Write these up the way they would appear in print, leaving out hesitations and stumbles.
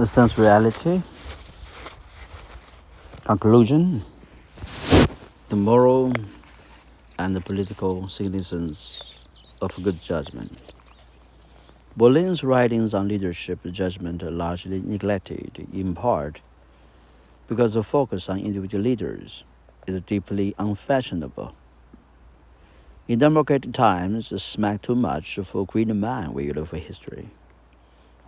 The sense reality, conclusion, the moral and the political significance of good judgment. Boleyn's writings on leadership judgment are largely neglected, in part because the focus on individual leaders is deeply unfashionable. In democratic times, smack too much of a great man will look for history.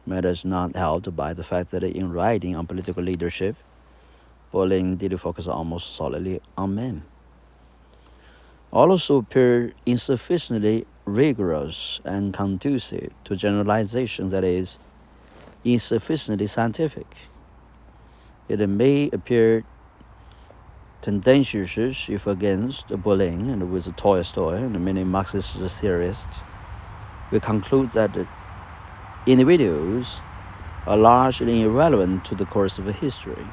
Matters not helped by the fact that in writing on political leadership, Boleyn did focus almost solely on men. Also appear insufficiently rigorous and conducive to generalization, that is, insufficiently scientific. It may appear tendentious if against Boleyn and with Tolstoy and many Marxist theorists. We conclude that individuals are largely irrelevant to the course of history.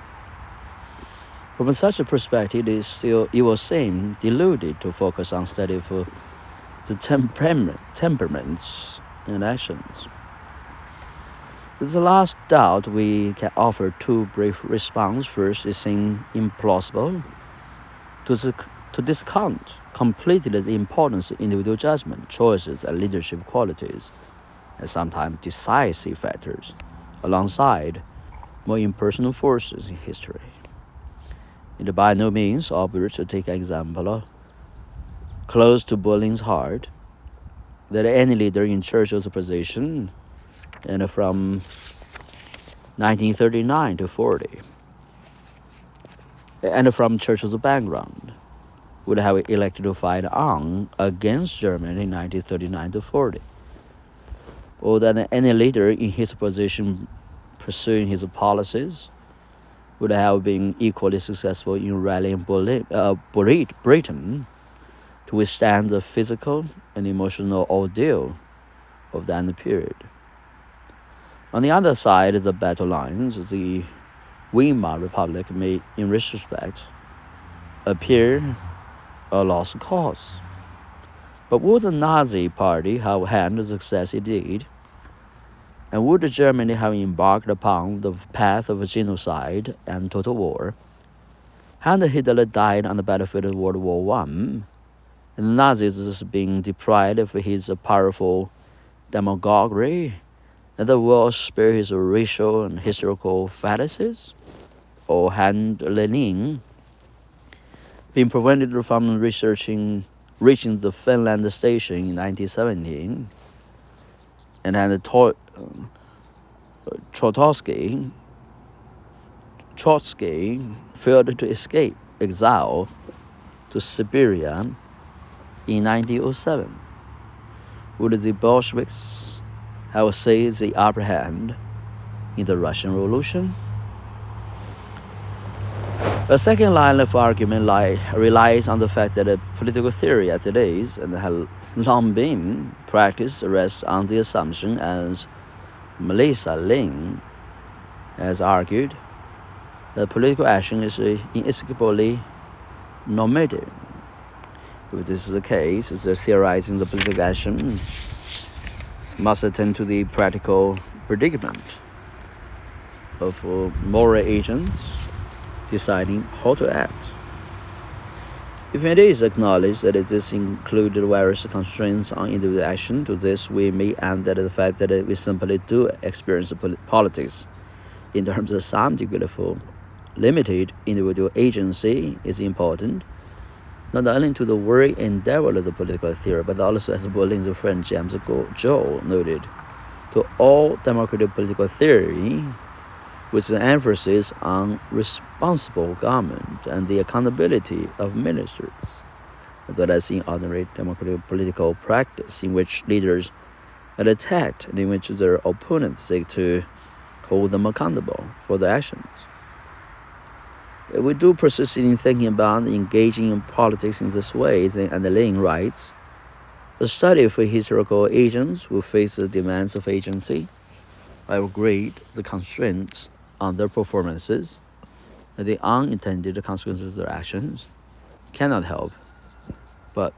From such a perspective, it will seem deluded to focus on study for the temperaments and actions. With the last doubt, we can offer two brief responses. First, it seems implausible to discount completely the importance of individual judgment, choices, and leadership qualities, and sometimes decisive factors, alongside more impersonal forces in history. It by no means obvious to take an example close to Boleyn's heart, that any leader in Churchill's position, and from 1939 to 40, and from Churchill's background, would have elected to fight on against Germany in 1939 to 40, or that any leader in his position pursuing his policies would have been equally successful in rallying Britain to withstand the physical and emotional ordeal of that period. On the other side of the battle lines, the Weimar Republic may, in retrospect, appear a lost cause. But would the Nazi Party have had the success it did, and would Germany have embarked upon the path of genocide and total war, had Hitler died on the battlefield of World War I, and the Nazis being deprived of his powerful demagoguery, and the world spare his racial and historical fallacies? Or had Lenin been prevented from reaching the Finland station in 1917, and had Trotsky failed to escape exile to Siberia in 1907? Would the Bolsheviks have seized the upper hand in the Russian Revolution? A second line of argument relies on the fact that political theory as it is and has long been practiced rests on the assumption, as Melissa Lin has argued, that political action is inescapably normative. If this is the case, the theorizing the political action must attend to the practical predicament of moral agents deciding how to act. If it is acknowledged that this included various constraints on individual action, to this we may add that the fact that we simply do experience politics in terms of some degree of limited individual agency is important, not only to the work endeavor of the political theory, but also, as Boleyn's friend James Joel noted, to all democratic political theory, with an emphasis on responsible government and the accountability of ministers, as well as in ordinary democratic political practice, in which leaders are attacked and in which their opponents seek to hold them accountable for their actions. If we do persist in thinking about engaging in politics in this way, and Lin writes, the study for historical agents who face the demands of agency, upgrade the constraints on their performances and the unintended consequences of their actions, cannot help but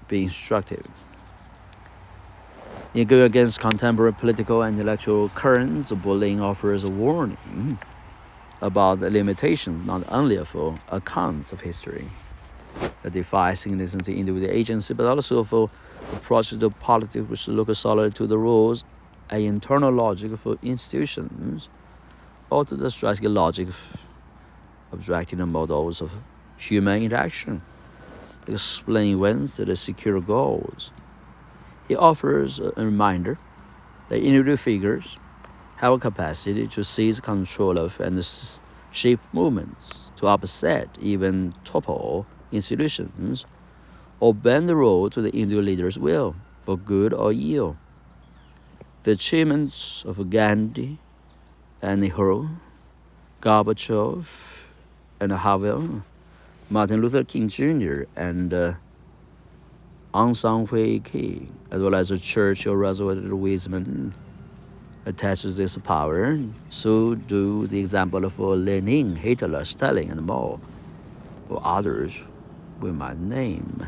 be instructive. In going against contemporary political and intellectual currents, Berlin offers a warning about the limitations not only of accounts of history that defy significance individual agency, but also for approaches to politics which look solid to the rules and internal logic for institutions, or to the strategic logic of abstracting the models of human interaction, explain events that secure goals. He offers a reminder that individual figures have a capacity to seize control of and shape movements, to upset, even topple institutions, or bend the road to the individual leader's will, for good or ill. The achievements of Gandhi and Nehru, Gorbachev and Havel, Martin Luther King Jr. and Aung San Suu Kyi, as well as the Churchill, Roosevelt, Wiseman, attaches this power. So do the example of Lenin, Hitler, Stalin, and more, or others we might name.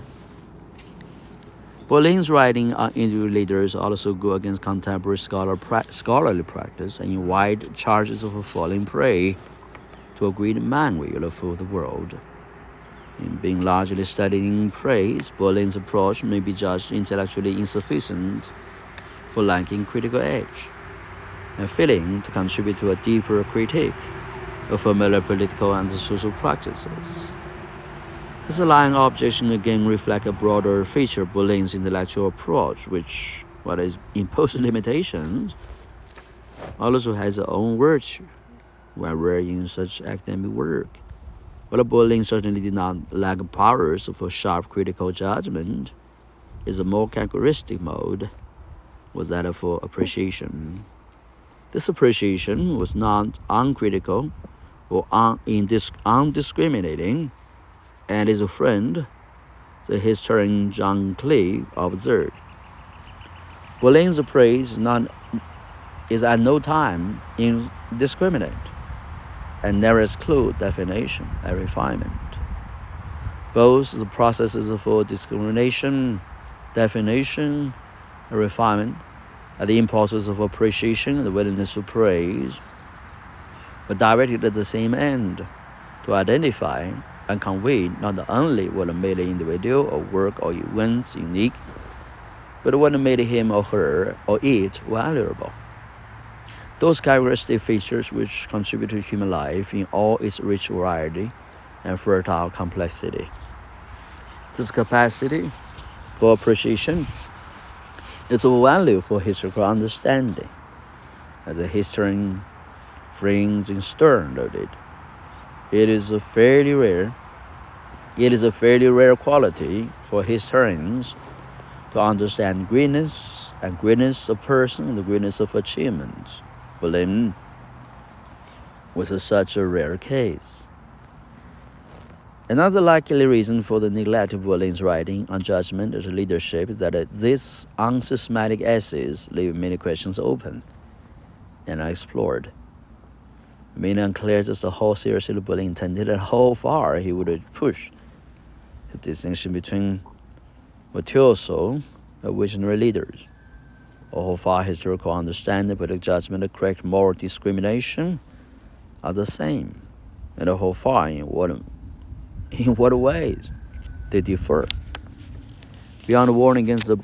Berlin's writing on individual leaders also go against contemporary scholarly practice and invite charges of falling prey to a great manual for the world. In being largely studied in praise, Berlin's approach may be judged intellectually insufficient for lacking critical edge and failing to contribute to a deeper critique of familiar political and social practices. This line objection again reflects a broader feature of Berlin's intellectual approach, which, while it imposes limitations, also has its own virtue when rare in such academic work. While Berlin certainly did not lack powers for sharp critical judgment, its more characteristic mode was that of appreciation. This appreciation was not uncritical or undiscriminating, and his friend, the historian John Clay, observed. Berlin's praise is at no time indiscriminate and never exclude definition and refinement. Both the processes of discrimination, definition, and refinement are the impulses of appreciation and the willingness to praise, but directed at the same end, to identify and convey not only what made an individual or work or events unique, but what made him or her or it valuable. Those characteristic features which contribute to human life in all its rich variety and fertile complexity. This capacity for appreciation is of value for historical understanding, as the historian brings in Stern noted. It is a fairly rare quality for historians to understand greatness of person and the greatness of achievement. Berlin was such a rare case. Another likely reason for the neglect of Berlin's writing on judgment and leadership is that these unsystematic essays leave many questions open and unexplored. Many unclear as to how seriously Berlin intended and how far he would push the distinction between virtuoso and visionary leaders, or how far historical understanding, political judgment, and correct moral discrimination are the same, and how far, in what ways they differ. Beyond the warning against the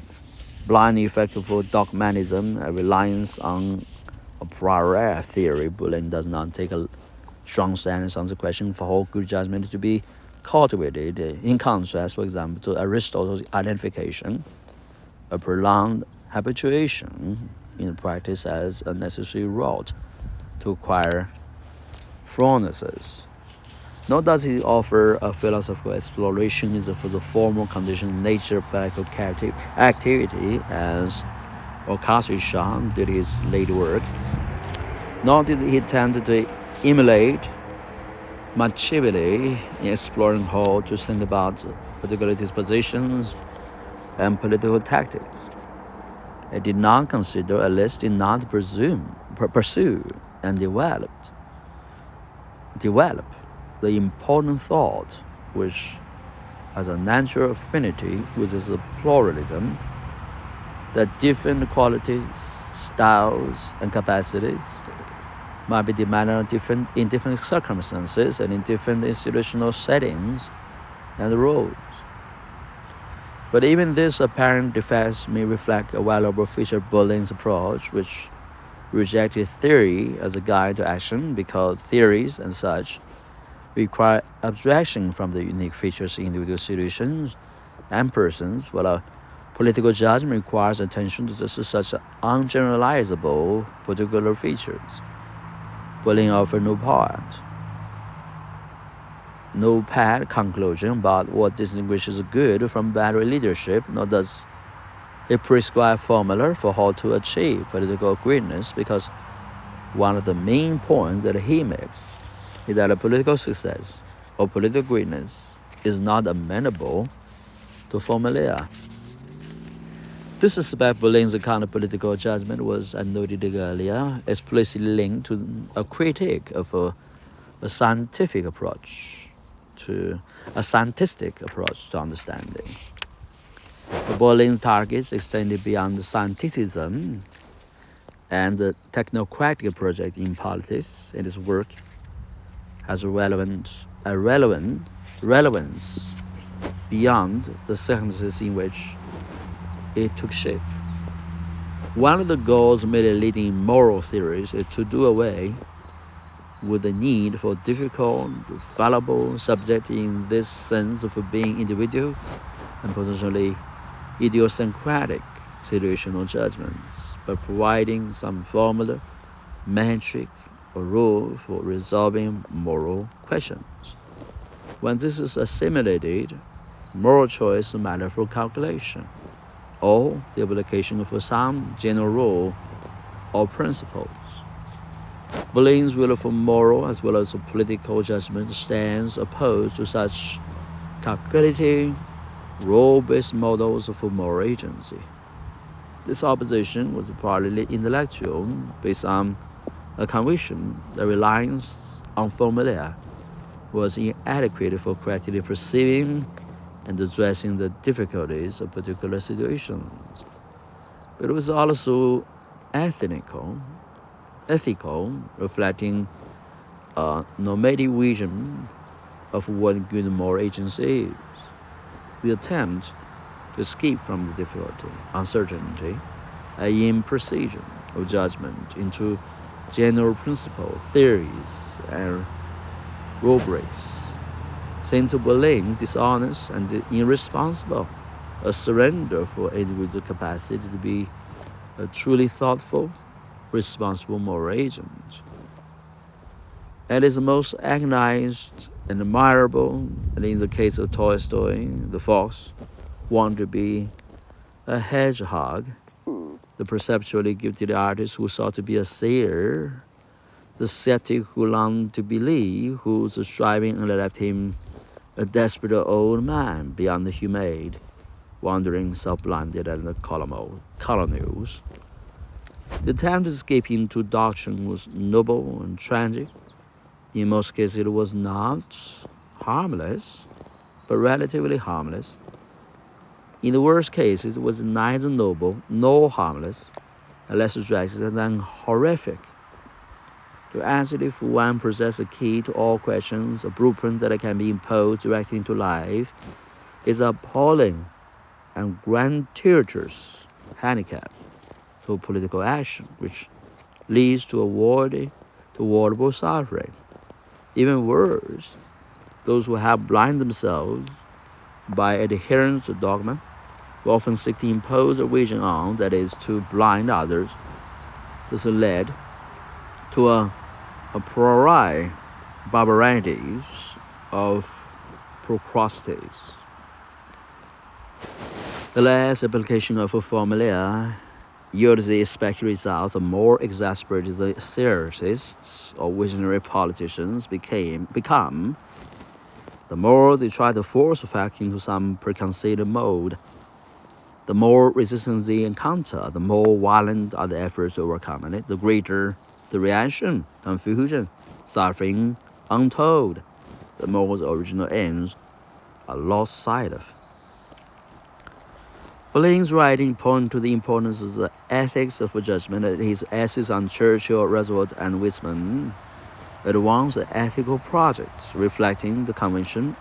blind effect of dogmatism and reliance on a priori theory, Berlin does not take a strong stance on the question for how good judgment is to be cultivated, in contrast, for example, to Aristotle's identification, a prolonged habituation in practice as a necessary route to acquire fluencies. Nor does he offer a philosophical exploration for the formal conditions of nature of practical activity as Orkasi Shah did his late work. Nor did he tend to emulate Machiavelli in exploring how to think about particular dispositions and political tactics. It did not consider, at least did not pursue and develop the important thought which has a natural affinity with its pluralism, that different qualities, styles, and capacities might be demanded in different circumstances and in different institutional settings and roles. But even these apparent defects may reflect a valuable feature of Berlin's approach, which rejected theory as a guide to action because theories and such require abstraction from the unique features of individual situations and persons, while a political judgment requires attention to just such ungeneralizable particular features. Berlin offered no pat conclusion about what distinguishes good from bad leadership, nor does it prescribe formula for how to achieve political greatness, because one of the main points that he makes is that a political success or political greatness is not amenable to formula. This aspect of Berlin's account of political judgment was, as noted earlier, explicitly linked to a critique of a scientific approach to understanding. Berlin's targets extended beyond the scientificism and the technocratic project in politics, and his work has a relevance beyond the circumstances in which it took shape. One of the goals of many leading moral theories is to do away with the need for difficult, fallible, subject in this sense of being individual and potentially idiosyncratic situational judgments, by providing some formula, metric, or rule for resolving moral questions. When this is assimilated, moral choice is a matter for calculation, or the application of some general rule or principles. Berlin's will for moral as well as political judgment stands opposed to such calculative, rule-based models of moral agency. This opposition was partly intellectual, based on a conviction that reliance on formula was inadequate for correctly perceiving and addressing the difficulties of particular situations. But it was also ethical, reflecting a normative vision of what good moral agency is. The attempt to escape from the difficulty, uncertainty, and imprecision of judgment into general principles, theories, and rubrics seemed to Berlin dishonest and irresponsible, a surrender for individual capacity to be a truly thoughtful, responsible moral agent. At its most agonized and admirable, and in the case of Tolstoy, the fox wanted to be a hedgehog, the perceptually gifted artist who sought to be a seer, the skeptic who longed to believe, whose striving left him a desperate old man beyond the humane, wandering self-blinded at the colonels. The attempt to escape into doctrine was noble and tragic. In most cases, it was not harmless, but relatively harmless. In the worst cases, it was neither noble nor harmless, and less drastic than horrific. To ask if one possesses a key to all questions, a blueprint that can be imposed directly into life, is appalling and gratuitous handicap to political action, which leads to avoidable suffering. Even worse, those who have blinded themselves by adherence to dogma will often seek to impose a vision on, that is, to blind others. This led to a priori barbarities of procrastinates. The last application of a formula yields the expected results. The more exasperated the theorists or visionary politicians become, the more they try to force a fact into some preconceived mode. The more resistance they encounter, the more violent are the efforts to overcome it, the greater the reaction, confusion, suffering untold, the more the original aims are lost sight of. Boleyn's writing point to the importance of the ethics of judgment. His essays on Churchill, Roosevelt, and Wiseman advance an ethical project reflecting the conviction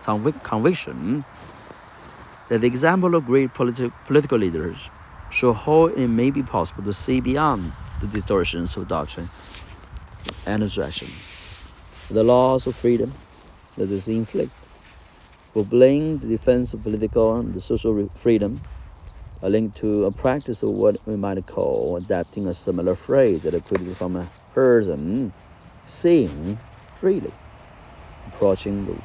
that the example of great political leaders show how it may be possible to see beyond the distortions of doctrine and abstraction. The laws of freedom that is inflict. For Blaine, the defense of political and social freedom are linked to a practice of what we might call adapting a similar phrase that equated from a person seeing freely, approaching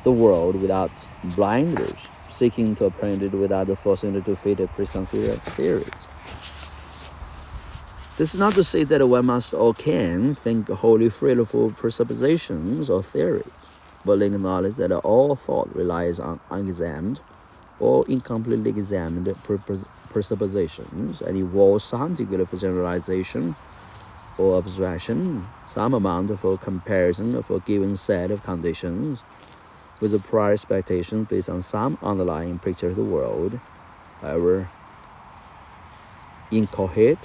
the world without blinders, seeking to apprehend it without forcing it to fit preconceived theories. This is not to say that one must or can think wholly freely for presuppositions or theories, but acknowledge that all thought relies on unexamined or incompletely examined presuppositions and involves some degree of generalization or abstraction, some amount of comparison of a given set of conditions with a prior expectation based on some underlying picture of the world, however incoherent,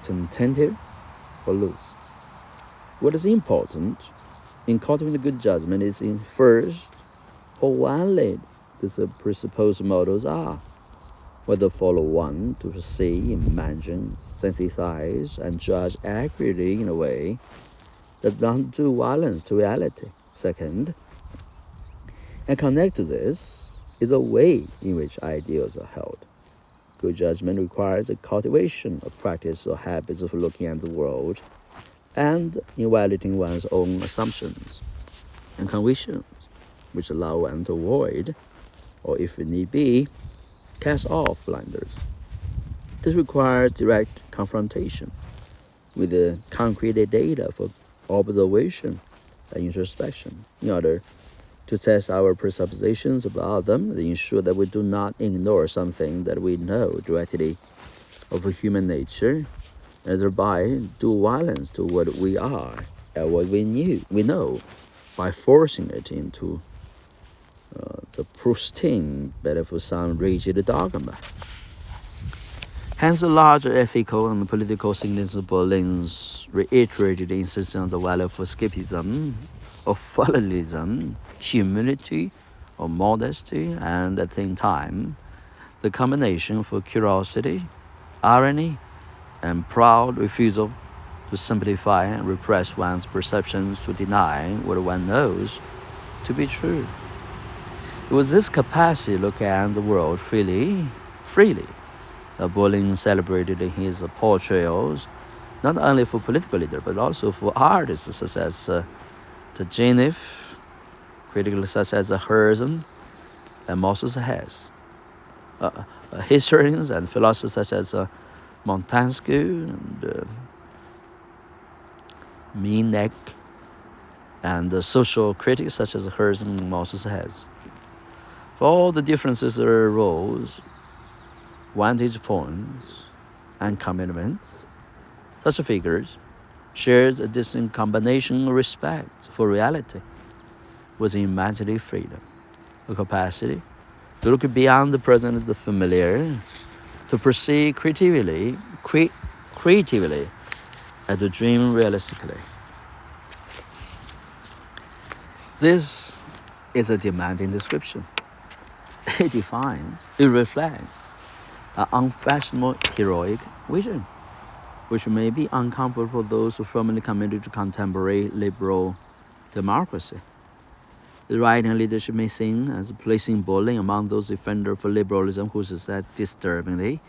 tentative, or loose. What is important in cultivating good judgment is in first how valid these presupposed models are, whether follow one to see, imagine, synthesize, and judge accurately in a way that does not do violence to reality. Second, and connect to this is the way in which ideals are held. Good judgment requires a cultivation of practice or habits of looking at the world and evaluating one's own assumptions and convictions, which allow one to avoid, or if it need be, cast off blinders. This requires direct confrontation with the concrete data for observation and introspection in order to test our presuppositions about them and ensure that we do not ignore something that we know directly of human nature and thereby do violence to what we are and what we know by forcing it into the pristine bed of some rigid dogma. Hence, the larger ethical and political significance of Boleyn's reiterated insistence on the value of escapism, of fatalism, humility, or modesty, and at the same time, the combination of curiosity, irony, and proud refusal to simplify and repress one's perceptions to deny what one knows to be true. It was this capacity to look at the world freely, that Boleyn celebrated in his portrayals, not only for political leaders, but also for artists such as Cherniss, critics such as Herzen and Moses Hess, historians and philosophers such as Montesquieu and Minek, and social critics such as Herzen and Moses Hess. For all the differences arose, vantage points, and commitments, such figures shares a distinct combination of respect for reality with imaginative freedom, a capacity to look beyond the present and the familiar, to perceive creatively, and to dream realistically. This is a demanding description. It defines, it reflects an unfashionable heroic vision, which may be uncomfortable for those who firmly committed to contemporary liberal democracy. The right-hand leadership may seem as placing Boleyn among those defenders for liberalism who said disturbingly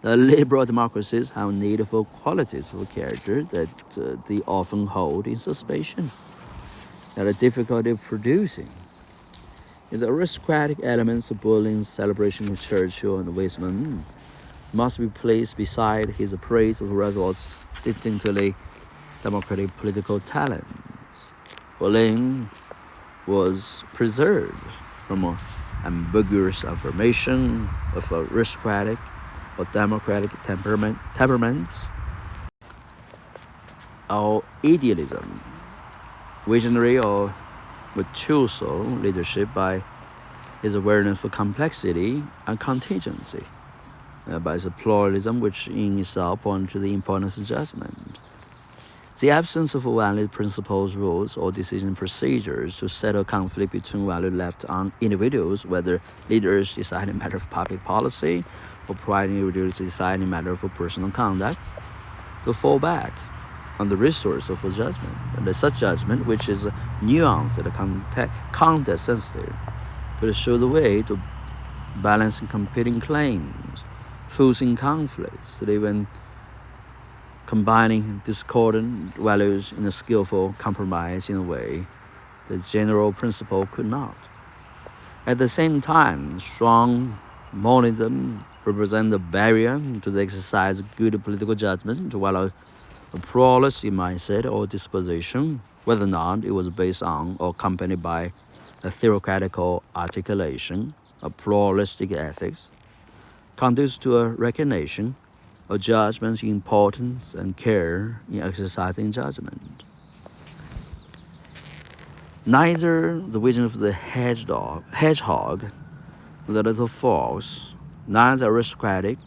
that liberal democracies have needful qualities of character that they often hold in suspicion, that are difficult of producing. The aristocratic elements of Boleyn's celebration of Churchill and Wiseman must be placed beside his praise of Roosevelt's distinctly democratic political talents. Boleyn was preserved from ambiguous affirmation of aristocratic or democratic temperaments or idealism, visionary or virtuoso leadership by his awareness for complexity and contingency, by its pluralism, which in itself points to the importance of judgment. The absence of valid principles, rules, or decision procedures to settle conflict between value left on individuals, whether leaders deciding matter of public policy or private individuals deciding matter of personal conduct, to fall back on the resource of judgment. And such judgment, which is nuanced and context sensitive, could show the way to balancing competing claims, choosing conflicts, and even combining discordant values in a skillful compromise in a way the general principle could not. At the same time, strong monism represents a barrier to the exercise of good political judgment, while a pluralistic mindset or disposition, whether or not it was based on or accompanied by a theoretical articulation of pluralistic ethics, conduces to a recognition of judgment's importance and care in exercising judgment. Neither the vision of the hedgehog, the little fox, neither aristocratic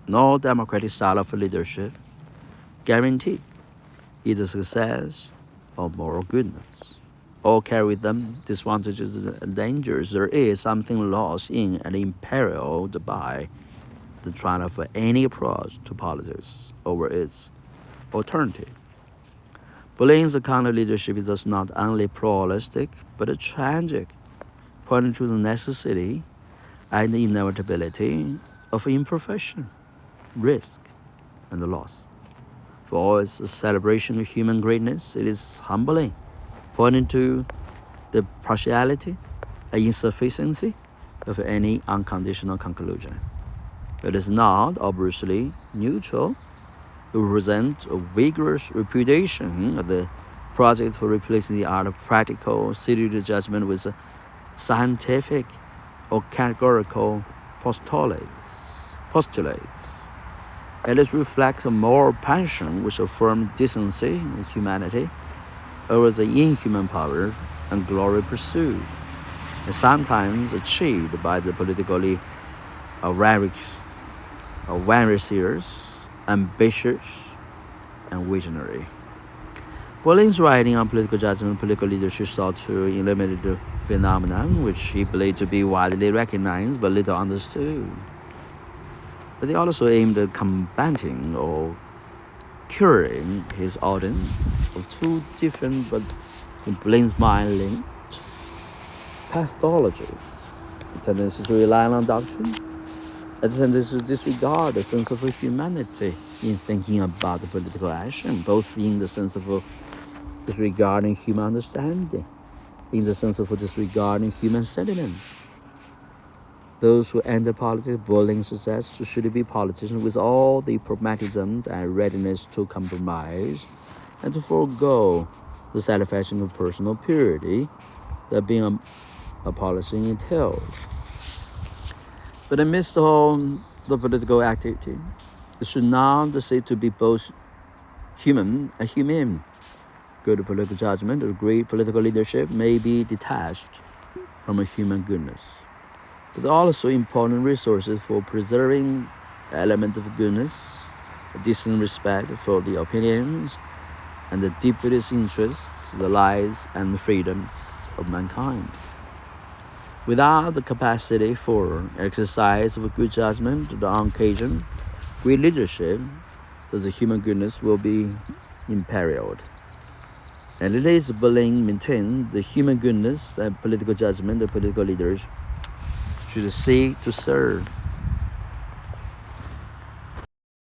nor democratic style of leadership guarantee either success or moral goodness. All carry with them disadvantages and dangers. There is something lost in and imperiled by the triumph of any approach to politics over its alternative. Bullying's kind of leadership is thus not only pluralistic, but tragic, pointing to the necessity and the inevitability of imperfection, risk, and loss. For all its celebration of human greatness, it is humbling, pointing to the partiality and insufficiency of any unconditional conclusion. It is not obviously neutral. It represents a vigorous repudiation of the project for replacing the art of practical situated judgment with scientific or categorical postulates. It reflects a moral passion which affirms decency and humanity over the inhuman power and glory pursued, and sometimes achieved by the politically various, ambitious, and visionary. Bullying's writing on political judgment and political leadership sought to eliminate the phenomenon which he believed to be widely recognized but little understood. But they also aimed at combating or curing his audience of two different but in Bullying's mind linked pathologies: the tendency to rely on doctrine, and the tendency to disregard the sense of humanity in thinking about the political action, both in the sense of disregarding human understanding, in the sense of disregarding human sentiments. Those who enter politics, Bullying suggests, should be politicians with all the pragmatisms and readiness to compromise and to forego the satisfaction of personal purity that being a politician entails. But amidst all the political activity, it should not seek to be both human and humane. Good political judgment or great political leadership may be detached from a human goodness, but also important resources for preserving the element of goodness, a decent respect for the opinions, and the deepest interests, the lives and freedoms of mankind. Without the capacity for exercise of good judgment on occasion, great leadership, so the human goodness will be imperiled. And it is Bullying maintained the human goodness and political judgment of political leaders should seek to serve